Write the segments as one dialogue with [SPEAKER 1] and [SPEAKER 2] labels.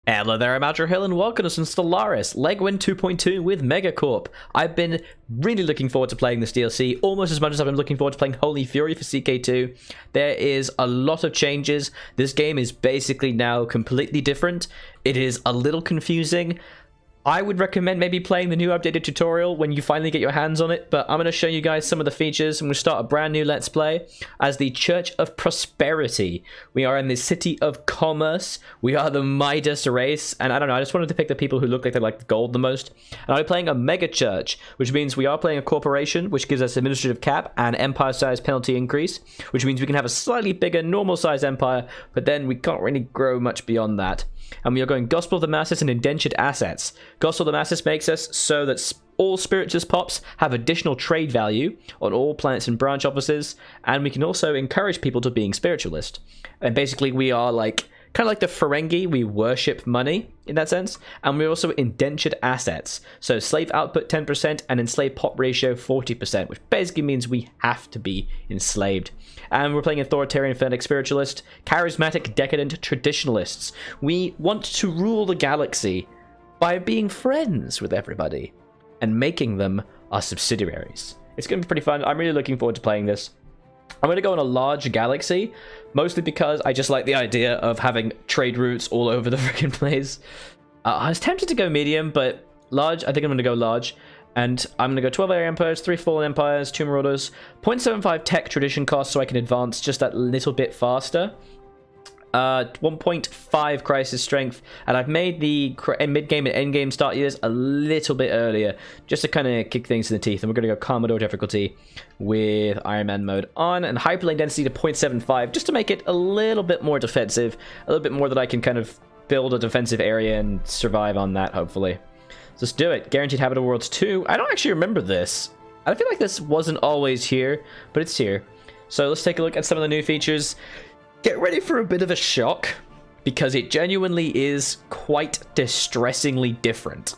[SPEAKER 1] Hello there, I'm Aldrahill, and welcome to some Stellaris Megacorp 2.2 with Megacorp. I've been really looking forward to playing this DLC, almost as much as I've been looking forward to playing Holy Fury for CK2. There is a lot of changes. This game is basically now completely different. It is a little confusing. I would recommend maybe playing the new updated tutorial when you finally get your hands on it, but I'm going to show you guys some of the features. I'm going to start a brand new Let's Play as the Church of Prosperity. We are in the City of Commerce. We are the Midas race, and I don't know, I just wanted to pick the people who look like they like gold the most. And I'm playing a Megachurch, which means we are playing a corporation, which gives us administrative cap and empire size penalty increase, which means we can have a slightly bigger normal size empire, but then we can't really grow much beyond that. And we are going Gospel of the Masses and Indentured Assets. Gospel of the Masses makes us so that all spiritualist pops have additional trade value on all planets and branch offices, and we can also encourage people to being spiritualist. And basically we are like kind of like the Ferengi, we worship money in that sense, and we're also indentured assets. So slave output 10% and enslaved pop ratio 40%, which basically means we have to be enslaved. And we're playing authoritarian fanatic spiritualist, charismatic decadent traditionalists. We want to rule the galaxy by being friends with everybody and making them our subsidiaries. It's going to be pretty fun. I'm really looking forward to playing this. I'm going to go on a large galaxy, mostly because I just like the idea of having trade routes all over the freaking place. I was tempted to go medium, but large, I think I'm going to go large. And I'm going to go 12 area empires, 3 fallen empires, 2 marauders, 0.75 tech tradition cost so I can advance just that little bit faster. 1.5 crisis strength, and I've made the mid-game and end-game start years a little bit earlier, just to kind of kick things in the teeth. And we're going to go Commodore difficulty with Iron Man mode on, and hyperlane density to 0.75, just to make it a little bit more defensive, a little bit more that I can kind of build a defensive area and survive on that, hopefully. So let's do it. Guaranteed Habitable Worlds 2. I don't actually remember this. I feel like this wasn't always here, but it's here. So let's take a look at some of the new features. Get ready for a bit of a shock, because it genuinely is quite distressingly different.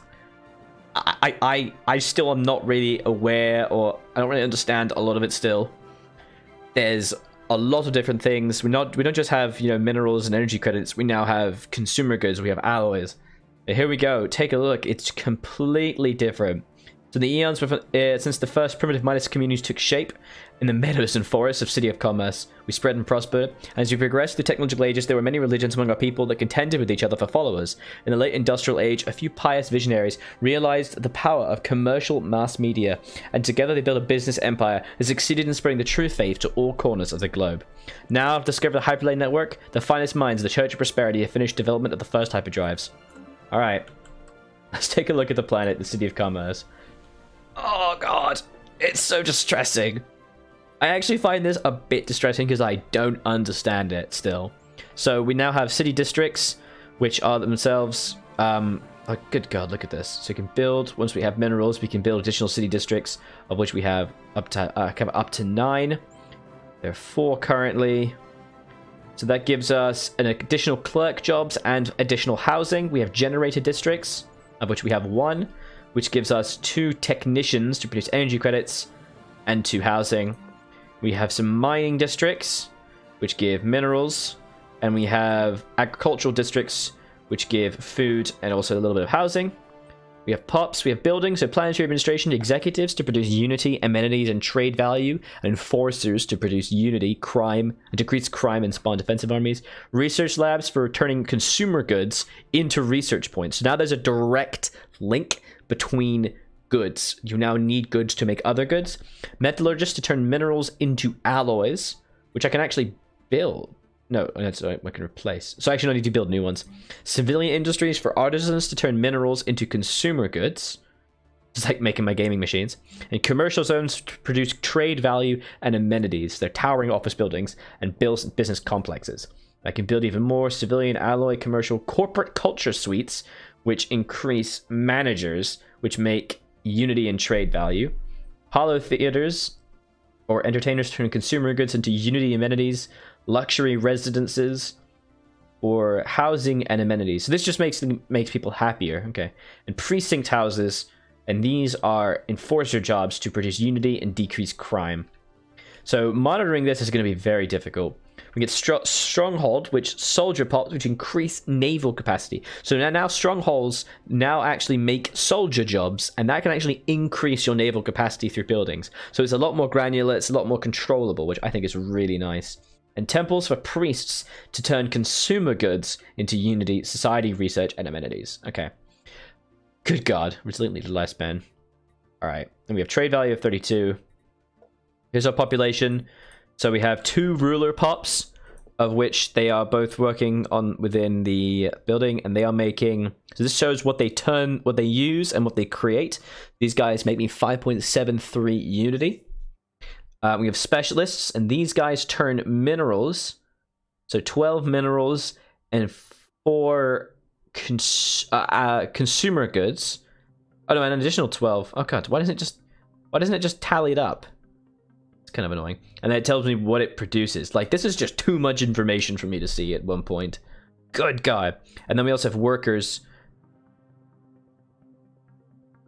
[SPEAKER 1] I still am not really aware, or I don't really understand a lot of it still. There's a lot of different things. We don't just have, you know, minerals and energy credits. We now have consumer goods. We have alloys. And here we go. Take a look. It's completely different. So the eons since the first primitive Midas communities took shape in the meadows and forests of City of Commerce, we spread and prospered. And as we progressed through technological ages, there were many religions among our people that contended with each other for followers. In the late industrial age, a few pious visionaries realized the power of commercial mass media, and together they built a business empire that succeeded in spreading the true faith to all corners of the globe. Now, I've discovered the Hyperlane Network. The finest minds of the Church of Prosperity have finished development of the first hyperdrives. Alright, let's take a look at the planet, the City of Commerce. Oh god, it's so distressing. I actually find this a bit distressing because I don't understand it still. So we now have city districts, which are themselves, oh good god, look at this. So we can build, once we have minerals, we can build additional city districts, of which we have up to 9. There are 4 currently. So that gives us an additional clerk jobs and additional housing. We have generator districts, of which we have 1. Which gives us 2 technicians to produce energy credits and 2 housing. We have some mining districts, which give minerals, and we have agricultural districts, which give food and also a little bit of housing. We have POPs, we have buildings, so planetary administration executives to produce unity, amenities, and trade value, and enforcers to produce unity, crime, and decrease crime and spawn defensive armies. Research labs for turning consumer goods into research points. So now there's a direct link between goods. You now need goods to make other goods. Metallurgists to turn minerals into alloys, which I can actually build. No, that's I can replace. So I actually don't need to build new ones. Civilian industries for artisans to turn minerals into consumer goods. Just like making my gaming machines. And commercial zones to produce trade value and amenities. They're towering office buildings and business complexes. I can build even more civilian alloy commercial corporate culture suites, which increase managers, which make unity and trade value. Hollow theaters, or entertainers turn consumer goods into unity amenities. Luxury residences, or housing and amenities. So this just makes people happier. Okay. And precinct houses, and these are enforcer jobs to produce unity and decrease crime. So monitoring this is going to be very difficult. We get Stronghold, which soldier pops, which increase naval capacity. So now strongholds now actually make soldier jobs, and that can actually increase your naval capacity through buildings. So it's a lot more granular, it's a lot more controllable, which I think is really nice. And temples for priests to turn consumer goods into unity, society, research, and amenities. Okay. Good God. Resiliently to lifespan. Alright. And we have trade value of 32. Here's our population. So we have 2 ruler pops, of which they are both working on within the building, and they are making. So this shows what they turn, what they use, and what they create. These guys make me 5.73 unity. We have specialists, and these guys turn minerals. So 12 minerals and 4 consumer goods. Oh no, an additional 12. Oh god, why doesn't it just tally it up? It's kind of annoying. And then it tells me what it produces. Like, this is just too much information for me to see at one point. Good God. And then we also have workers.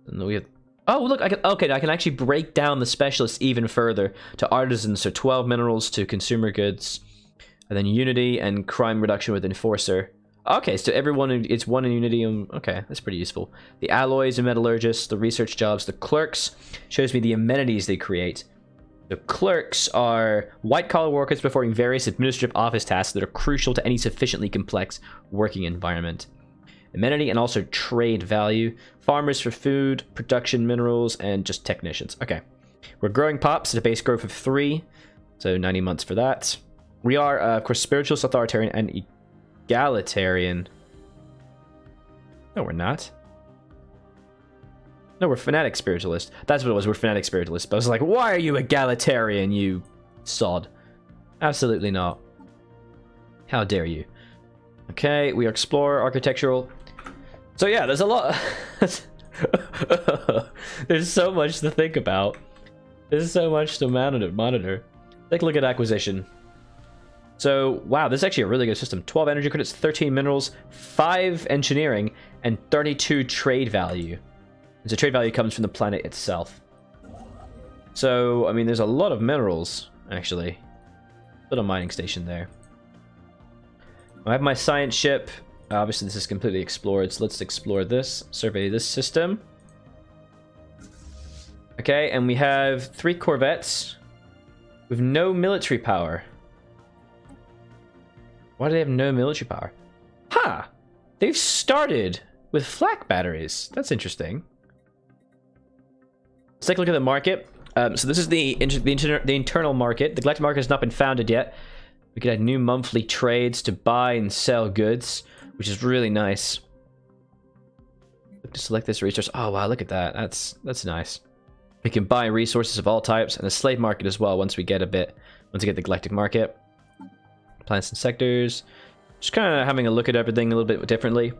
[SPEAKER 1] And then we have... Oh, look, I can actually break down the specialists even further to artisans. So 12 minerals to consumer goods. And then unity and crime reduction with enforcer. Okay, so everyone, it's 1 in unity. Okay, that's pretty useful. The alloys and metallurgists, the research jobs, the clerks shows me the amenities they create. The clerks are white-collar workers performing various administrative office tasks that are crucial to any sufficiently complex working environment. Amenity and also trade value. Farmers for food, production minerals, and just technicians. Okay. We're growing pops at a base growth of 3, so 90 months for that. We are, of course, spiritualist, authoritarian, and egalitarian. No, we're not. No, we're fanatic spiritualist. That's what it was. We're fanatic spiritualist. But I was like, why are you egalitarian, you sod? Absolutely not. How dare you? Okay, we are explorer, architectural. So yeah, there's a lot. There's so much to think about. There's so much to monitor. Take a look at acquisition. So, wow, this is actually a really good system. 12 energy credits, 13 minerals, 5 engineering, and 32 trade value. And so trade value comes from the planet itself. So, I mean, there's a lot of minerals, actually. Little mining station there. I have my science ship. Obviously, this is completely explored, so let's explore this. Survey this system. Okay, and we have 3 corvettes with no military power. Why do they have no military power? Ha! Huh, they've started with flak batteries. That's interesting. Let's take a look at the market. So this is the internal market. The galactic market has not been founded yet. We could add new monthly trades to buy and sell goods, which is really nice. Look to select this resource. Oh wow, look at that. That's nice. We can buy resources of all types and a slave market as well once we get the galactic market. Planets and sectors. Just kind of having a look at everything a little bit differently.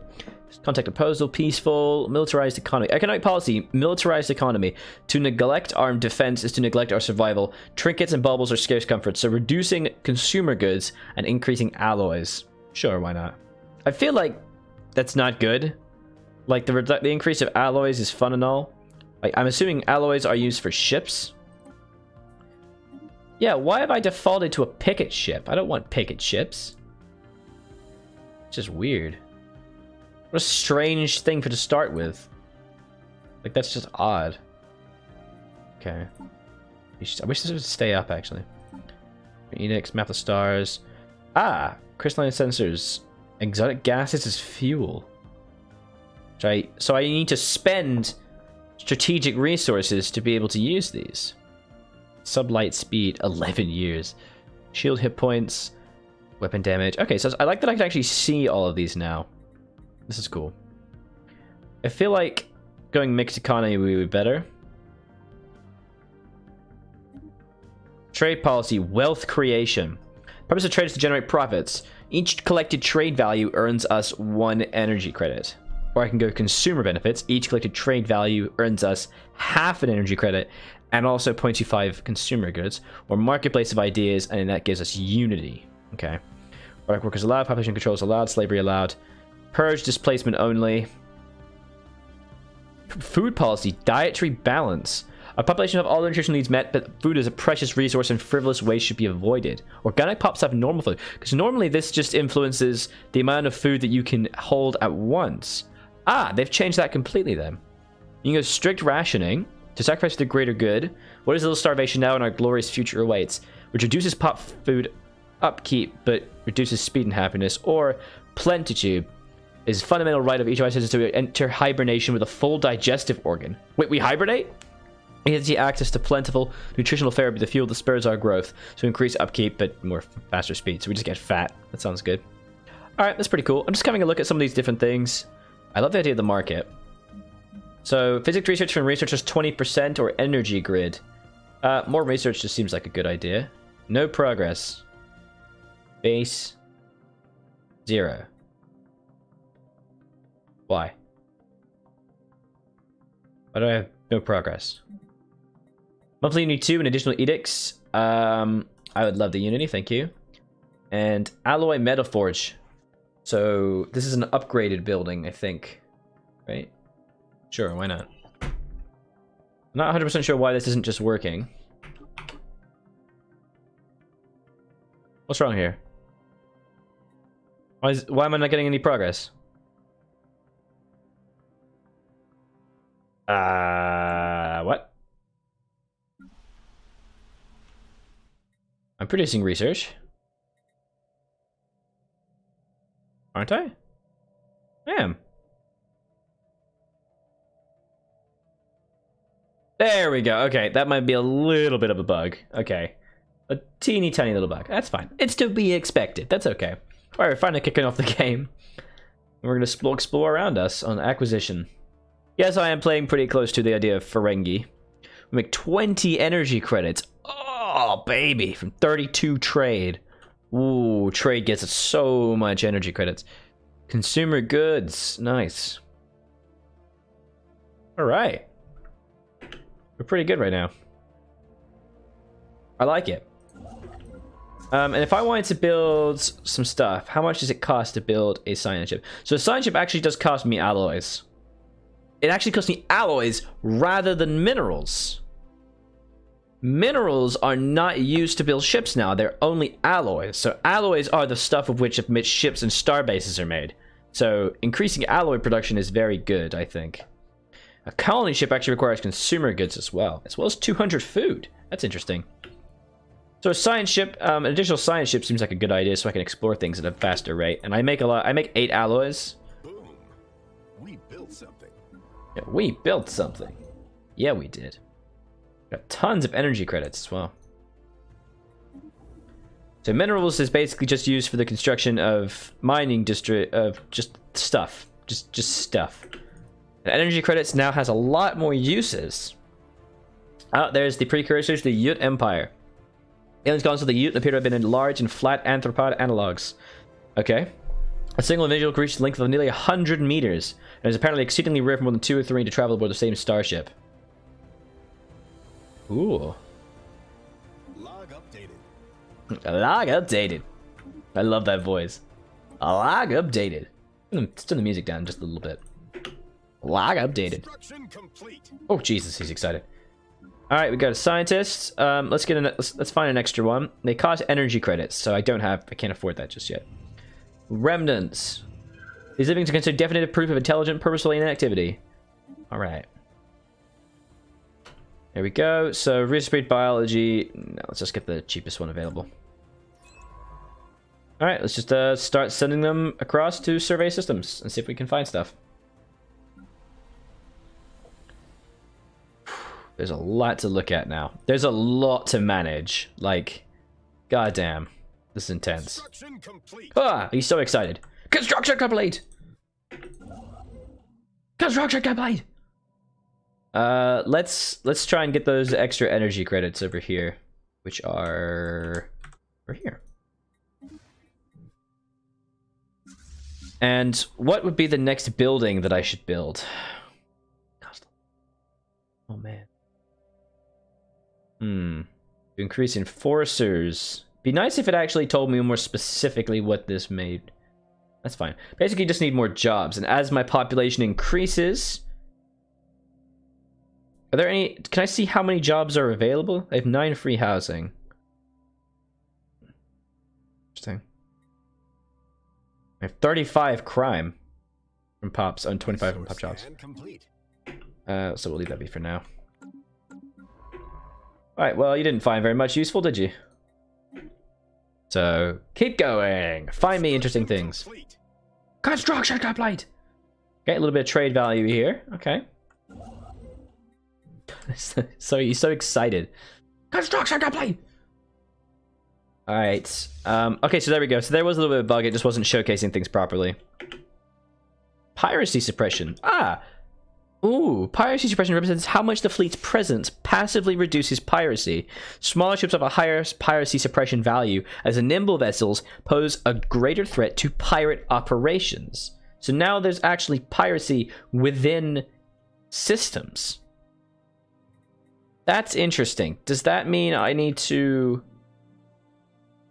[SPEAKER 1] Contact proposal, peaceful, militarized economy. Economic policy, militarized economy. To neglect armed defense is to neglect our survival. Trinkets and baubles are scarce comforts, so reducing consumer goods and increasing alloys. Sure, why not? I feel like that's not good. Like, the increase of alloys is fun and all. Like, I'm assuming alloys are used for ships. Yeah, why have I defaulted to a picket ship? I don't want picket ships. It's just weird. What a strange thing to start with. Like, that's just odd. Okay. I wish this would stay up, actually. Enix, map the stars. Ah! Crystalline sensors. Exotic gases as fuel. So I need to spend strategic resources to be able to use these. Sublight speed, 11 years. Shield hit points. Weapon damage. Okay, so I like that I can actually see all of these now. This is cool. I feel like going mixed economy would be better. Trade policy, wealth creation. Purpose of trade is to generate profits. Each collected trade value earns us 1 energy credit. Or I can go consumer benefits. Each collected trade value earns us half an energy credit and also 0.25 consumer goods. Or marketplace of ideas, and that gives us unity. Okay. Product workers allowed, population control is allowed, slavery allowed. Purge displacement only. Food policy, dietary balance. A population of all their nutritional needs met, but food is a precious resource and frivolous waste should be avoided. Organic pops up normal food, because normally this just influences the amount of food that you can hold at once. Ah, they've changed that completely then. You can go strict rationing to sacrifice for the greater good. What is a little starvation now and our glorious future awaits, which reduces pop food upkeep but reduces speed and happiness. Or plentitude is fundamental right of each of us to enter hibernation with a full digestive organ. Wait, we hibernate? It gives you access to plentiful nutritional fare to fuel that spurs our growth, so increase upkeep but more faster speed. So we just get fat. That sounds good. All right, that's pretty cool. I'm just having a look at some of these different things. I love the idea of the market. So physics research from researchers 20% or energy grid. More research just seems like a good idea. No progress. Base 0. Why? Why do I have no progress? Monthly Unity 2 and additional edicts. I would love the Unity, thank you. And Alloy Metal Forge. So this is an upgraded building, I think. Right? Sure, why not? I'm not 100% sure why this isn't just working. What's wrong here? Why am I not getting any progress? What? I'm producing research. Aren't I? I am. There we go. Okay, that might be a little bit of a bug. Okay. A teeny tiny little bug. That's fine. It's to be expected. That's okay. Alright, we're finally kicking off the game. We're going to explore around us on acquisition. Yes, I am playing pretty close to the idea of Ferengi. We make 20 energy credits. Oh, baby. From 32 trade. Ooh, trade gets us so much energy credits. Consumer goods. Nice. Alright. We're pretty good right now. I like it. And if I wanted to build some stuff, how much does it cost to build a science ship? So a science ship actually does cost me alloys. It actually costs me alloys rather than minerals. Minerals are not used to build ships now. They're only alloys. So alloys are the stuff of which ships and star bases are made. So increasing alloy production is very good, I think. A colony ship actually requires consumer goods as well as 200 food. That's interesting. So a science ship, an additional science ship seems like a good idea, so I can explore things at a faster rate. And I make 8 alloys.
[SPEAKER 2] Boom. We built something.
[SPEAKER 1] Yeah, we built something. Yeah, we did. Got tons of energy credits as well. So minerals is basically just used for the construction of mining district of just stuff, just stuff. And energy credits now has a lot more uses. There's the precursors, the Ute Empire. Aliens colonies of the Ute appear to have been in large and flat anthropod analogs. Okay. A single individual can reach the length of nearly 100 meters, and is apparently exceedingly rare for more than 2 or 3 to travel aboard the same starship. Ooh.
[SPEAKER 2] Log updated.
[SPEAKER 1] Log updated. I love that voice. Log updated. Let's turn the music down just a little bit. Log updated. Oh Jesus, he's excited. All right, we got a scientist. Let's find an extra one. They cost energy credits, so I can't afford that just yet. Remnants. These livings are considered definitive proof of intelligent, purposeful alien activity. All right. There we go. So research biology. No, let's just get the cheapest one available. All right, let's just start sending them across to survey systems and see if we can find stuff. There's a lot to look at now. There's a lot to manage. Like, goddamn, this is intense. Ah, he's so excited. Construction complete. Construction complete. Let's try and get those extra energy credits over here, which are over here. And what would be the next building that I should build? Oh man. Increase enforcers. Be nice if it actually told me more specifically what this made. That's fine. Basically, just need more jobs. And as my population increases, Are there any... Can I see how many jobs are available? I have 9 free housing. Interesting. I have 35 crime from pops and 25 from pop jobs. So we'll leave that be for now. Alright, well, you didn't find very much useful, did you? So, keep going. Find me interesting things. Construction complete! Okay, a little bit of trade value here. Okay. So he's so excited. Construction complete! Alright. Okay, so there we go. So there was a little bit of a bug. It just wasn't showcasing things properly. Piracy suppression. Ah! Ooh, piracy suppression represents how much the fleet's presence passively reduces piracy. Smaller ships have a higher piracy suppression value, as the nimble vessels pose a greater threat to pirate operations. So now there's actually piracy within systems. That's interesting. Does that mean I need to...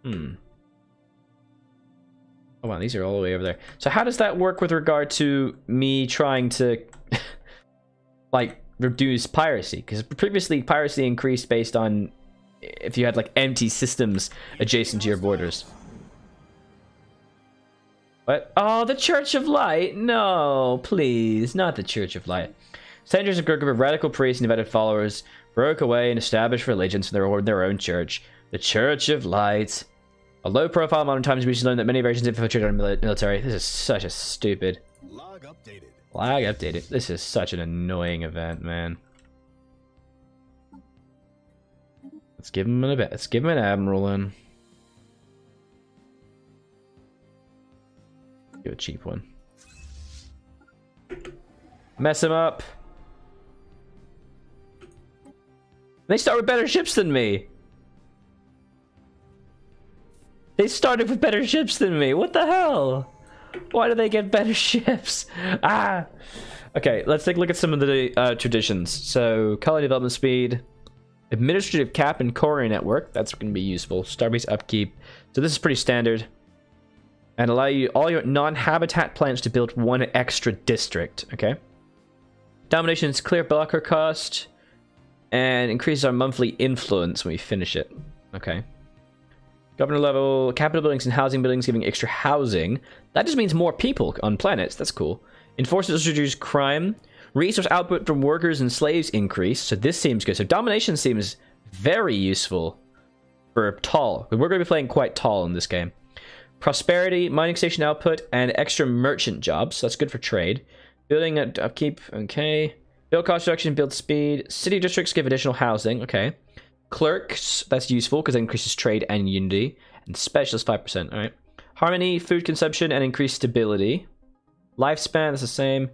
[SPEAKER 1] Oh wow, these are all the way over there. So how does that work with regard to me trying to... like, reduce piracy? Because previously piracy increased based on if you had like empty systems adjacent to your borders. What? Oh, the Church of Light? No, please, not the Church of Light. Centuries of group of radical priests and devoted followers broke away and established religions for their own church, the Church of Light. A low-profile modern times recently learned that many versions infiltrated our military. This is such a stupid...
[SPEAKER 2] Log updated.
[SPEAKER 1] Lag updated. This is such an annoying event, man. Let's give him let's give him an admiral then. Do a cheap one. Mess him up. They start with better ships than me. They started with better ships than me. What the hell? Why do they get better ships? Ah! Okay, let's take a look at some of the traditions. So, colony development speed, administrative cap and courier network. That's going to be useful. Starbase upkeep. So this is pretty standard. And allow you all your non-habitat plants to build 1 extra district. Okay. Domination's clear blocker cost. And increases our monthly influence when we finish it. Okay. Governor level, capital buildings and housing buildings giving extra housing. That just means more people on planets. That's cool. Enforces reduce crime. Resource output from workers and slaves increase. So this seems good. So domination seems very useful for tall. We're going to be playing quite tall in this game. Prosperity, mining station output, and extra merchant jobs. That's good for trade. Building upkeep. Okay. Build cost reduction, build speed. City districts give additional housing. Okay. Clerks, that's useful because it increases trade and unity. And specialist 5%. Alright. Harmony, food consumption, and increased stability. Lifespan, that's the same.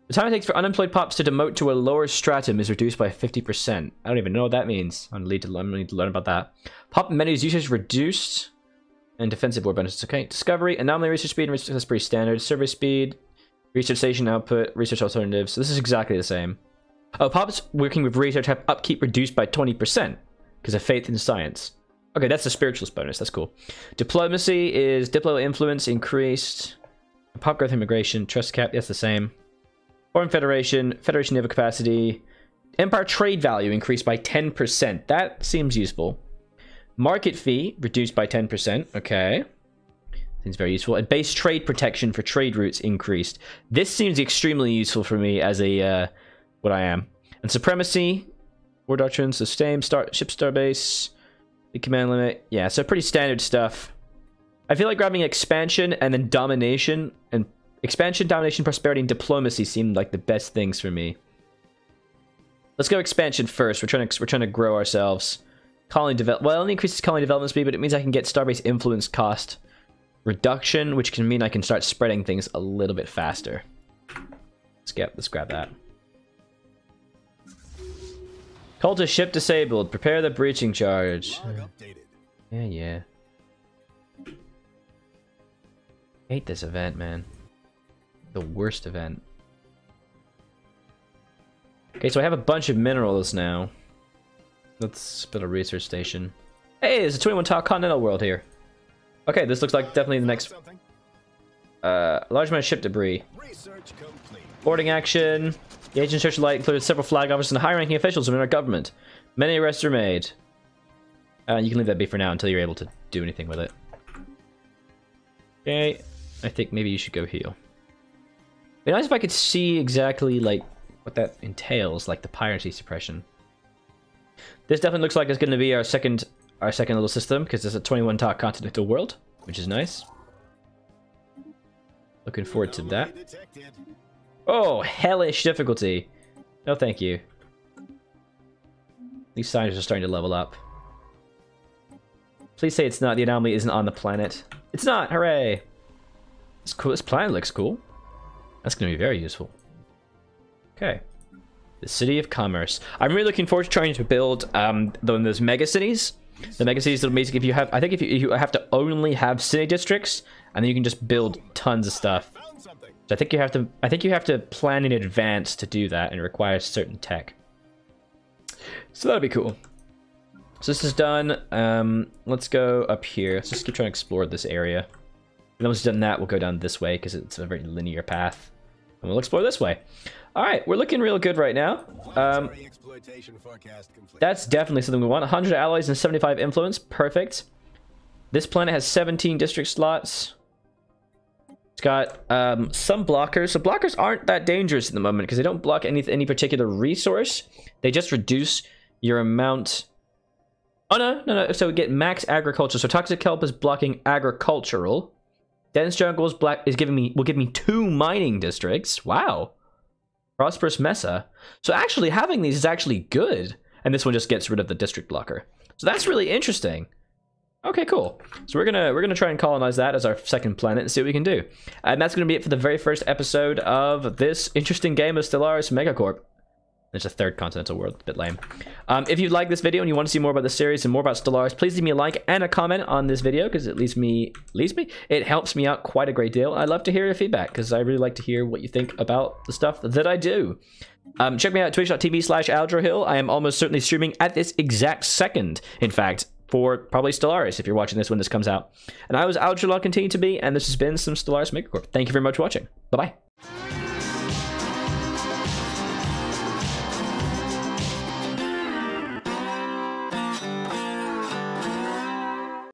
[SPEAKER 1] The time it takes for unemployed pops to demote to a lower stratum is reduced by 50%. I don't even know what that means. I'm going to need to learn about that. Pop menus usage reduced. And defensive war benefits. Okay. Discovery, anomaly research speed, and research, that's pretty standard. Survey speed, research station output, research alternatives. So this is exactly the same. Oh, Pop's working with research have upkeep reduced by 20% because of faith in science. Okay, that's the spiritualist bonus. That's cool. Diplomacy is diplo influence increased. Pop growth immigration, trust cap, that's the same. Foreign Federation, Federation naval capacity. Empire trade value increased by 10%. That seems useful. Market fee reduced by 10%. Okay. Seems very useful. And base trade protection for trade routes increased. This seems extremely useful for me as a... what I am. And supremacy, war doctrine, sustain, ship starbase, the command limit. Yeah, so pretty standard stuff. I feel like grabbing expansion and then domination, and expansion, domination, prosperity, and diplomacy seemed like the best things for me. Let's go expansion first. We're trying to grow ourselves. Colony develop. Well, it only increases colony development speed, but it means I can get starbase influence cost reduction, which can mean I can start spreading things a little bit faster. Let's grab that. Call to ship disabled. Prepare the breaching charge. Yeah. Hate this event, man. The worst event. Okay, so I have a bunch of minerals now. Let's build a research station. Hey, there's a 21 tile continental world here. Okay, this looks like definitely the next... large amount of ship debris.
[SPEAKER 2] Research complete.
[SPEAKER 1] Boarding action. The agent search light included several flag officers and high-ranking officials within our government. Many arrests are made. You can leave that be for now until you're able to do anything with it. Okay, I think maybe you should go heal. It'd be nice if I could see exactly, like, what that entails, like the piracy suppression. This definitely looks like it's going to be our second little system, because it's a 21-talk continental world, which is nice. Looking forward to that. Oh, hellish difficulty. No, thank you. These scientists are starting to level up. Please say it's not. The anomaly isn't on the planet. It's not. Hooray! It's cool. This planet looks cool. That's going to be very useful. Okay. The City of Commerce. I'm really looking forward to trying to build those mega cities. The mega cities that'll basically, if you have, I think if you have to only have city districts, and then you can just build tons of stuff. So I think you have to plan in advance to do that, and it requires certain tech. So that'll be cool. So this is done. Let's go up here. Let's just keep trying to explore this area. And once we've done that, we'll go down this way because it's a very linear path. And we'll explore this way. All right, we're looking real good right now. That's definitely something we want. 100 alloys and 75 influence. Perfect. This planet has 17 district slots. It's got some blockers. So blockers aren't that dangerous at the moment because they don't block any particular resource. They just reduce your amount. Oh, no. So we get max agriculture. So toxic kelp is blocking agricultural. Dense jungle will give me 2 mining districts. Wow. Prosperous Mesa. So actually having these is actually good. And this one just gets rid of the district blocker. So that's really interesting. Okay, cool. So we're gonna try and colonize that as our second planet and see what we can do. And that's gonna be it for the very first episode of this interesting game of Stellaris Megacorp. There's a third continental world, a bit lame. If you like this video and you want to see more about the series and more about Stellaris, please leave me a like and a comment on this video because it it helps me out quite a great deal. I'd love to hear your feedback because I really like to hear what you think about the stuff that I do. Check me out at twitch.tv/Aldrahill. I am almost certainly streaming at this exact second, in fact, for probably Stellaris if you're watching this when this comes out. And I was Aldrahill, I'll continue to be, and this has been some Stellaris Megacorp. Thank you very much for watching. Bye-bye.